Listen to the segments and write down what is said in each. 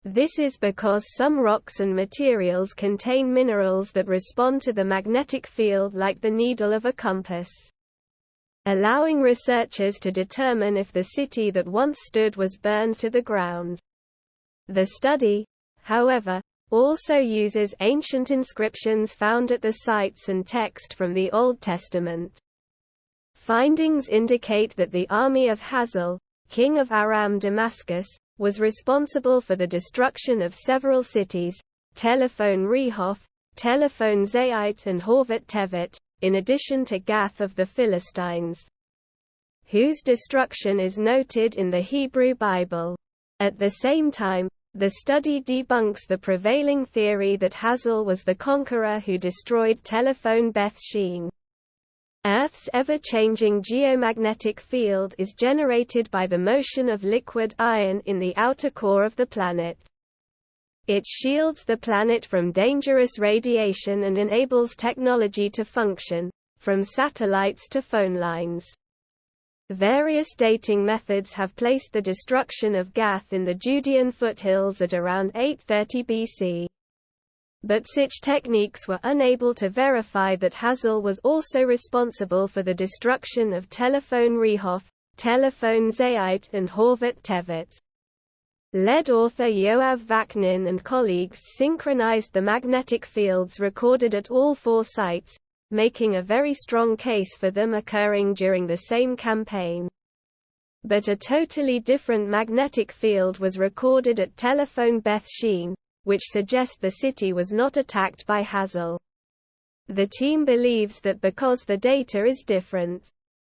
This is because some rocks and materials contain minerals that respond to the magnetic field like the needle of a compass, allowing researchers to determine if the city that once stood was burned to the ground. The study, however, also uses ancient inscriptions found at the sites and text from the Old Testament. Findings indicate that the army of Hazael, king of Aram Damascus, was responsible for the destruction of several cities, Telephone Rehoboth, Telephone Zait and Horvat Tevet, in addition to Gath of the Philistines, whose destruction is noted in the Hebrew Bible. At the same time, the study debunks the prevailing theory that Hazael was the conqueror who destroyed Telephone Beth Shean. Earth's ever-changing geomagnetic field is generated by the motion of liquid iron in the outer core of the planet. It shields the planet from dangerous radiation and enables technology to function, from satellites to phone lines. Various dating methods have placed the destruction of Gath in the Judean foothills at around 830 BC. But such techniques were unable to verify that Hazael was also responsible for the destruction of Telephone Rehoboth, Telephone Zait and Horvat Tevet. Lead author Yoav Vaknin and colleagues synchronized the magnetic fields recorded at all four sites, making a very strong case for them occurring during the same campaign. But a totally different magnetic field was recorded at Telephone Beth Shean, which suggests the city was not attacked by Hazael. The team believes that because the data is different,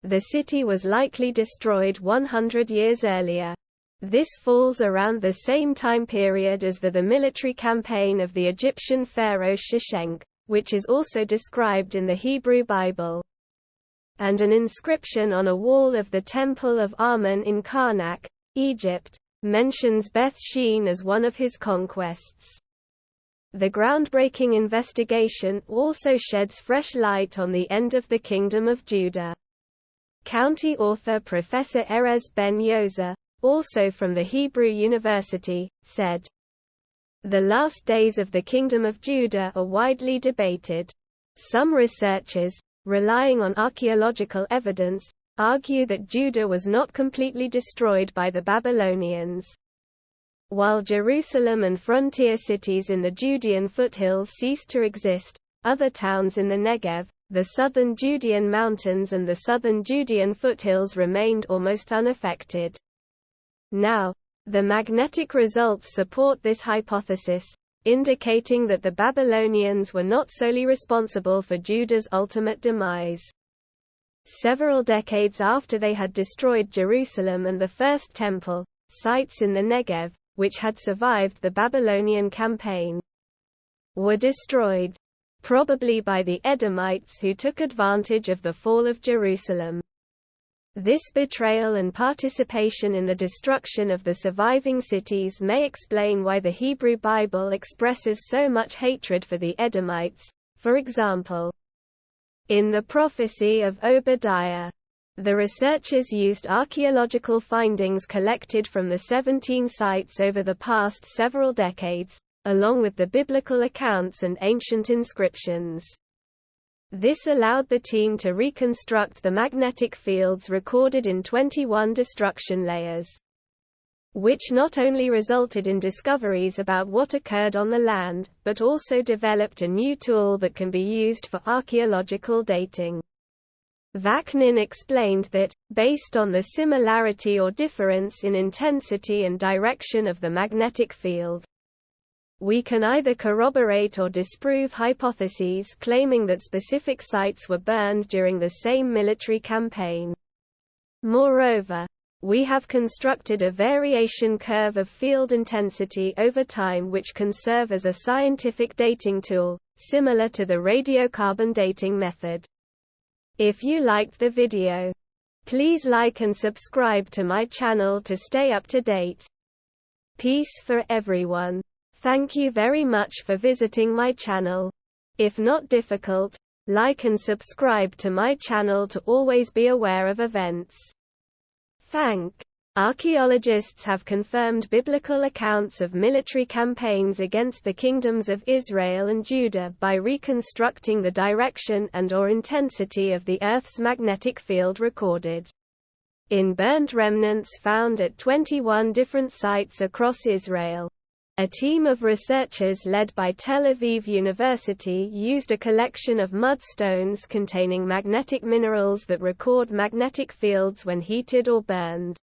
the city was likely destroyed 100 years earlier. This falls around the same time period as the military campaign of the Egyptian pharaoh Sheshenq, which is also described in the Hebrew Bible. And an inscription on a wall of the Temple of Amun in Karnak, Egypt, mentions Beth Shean as one of his conquests. The groundbreaking investigation also sheds fresh light on the end of the Kingdom of Judah. County author Professor Erez Ben Yoza, also from the Hebrew University, said, "The last days of the Kingdom of Judah are widely debated. Some researchers, relying on archaeological evidence, argue that Judah was not completely destroyed by the Babylonians. While Jerusalem and frontier cities in the Judean foothills ceased to exist, other towns in the Negev, the southern Judean mountains and the southern Judean foothills remained almost unaffected." Now, the magnetic results support this hypothesis, indicating that the Babylonians were not solely responsible for Judah's ultimate demise. Several decades after they had destroyed Jerusalem and the First Temple, sites in the Negev, which had survived the Babylonian campaign, were destroyed, probably by the Edomites who took advantage of the fall of Jerusalem. This betrayal and participation in the destruction of the surviving cities may explain why the Hebrew Bible expresses so much hatred for the Edomites. For example, in the prophecy of Obadiah, the researchers used archaeological findings collected from the 17 sites over the past several decades, along with the biblical accounts and ancient inscriptions. This allowed the team to reconstruct the magnetic fields recorded in 21 destruction layers, which not only resulted in discoveries about what occurred on the land, but also developed a new tool that can be used for archaeological dating. Vaknin explained that, based on the similarity or difference in intensity and direction of the magnetic field, we can either corroborate or disprove hypotheses claiming that specific sites were burned during the same military campaign. Moreover, we have constructed a variation curve of field intensity over time which can serve as a scientific dating tool, similar to the radiocarbon dating method. If you liked the video, please like and subscribe to my channel to stay up to date. Peace for everyone. Thank you very much for visiting my channel. If not difficult, like and subscribe to my channel to always be aware of events. Thank Archaeologists have confirmed biblical accounts of military campaigns against the kingdoms of Israel and Judah by reconstructing the direction and/or intensity of the Earth's magnetic field recorded in burnt remnants found at 21 different sites across Israel. A team of researchers led by Tel Aviv University used a collection of mudstones containing magnetic minerals that record magnetic fields when heated or burned.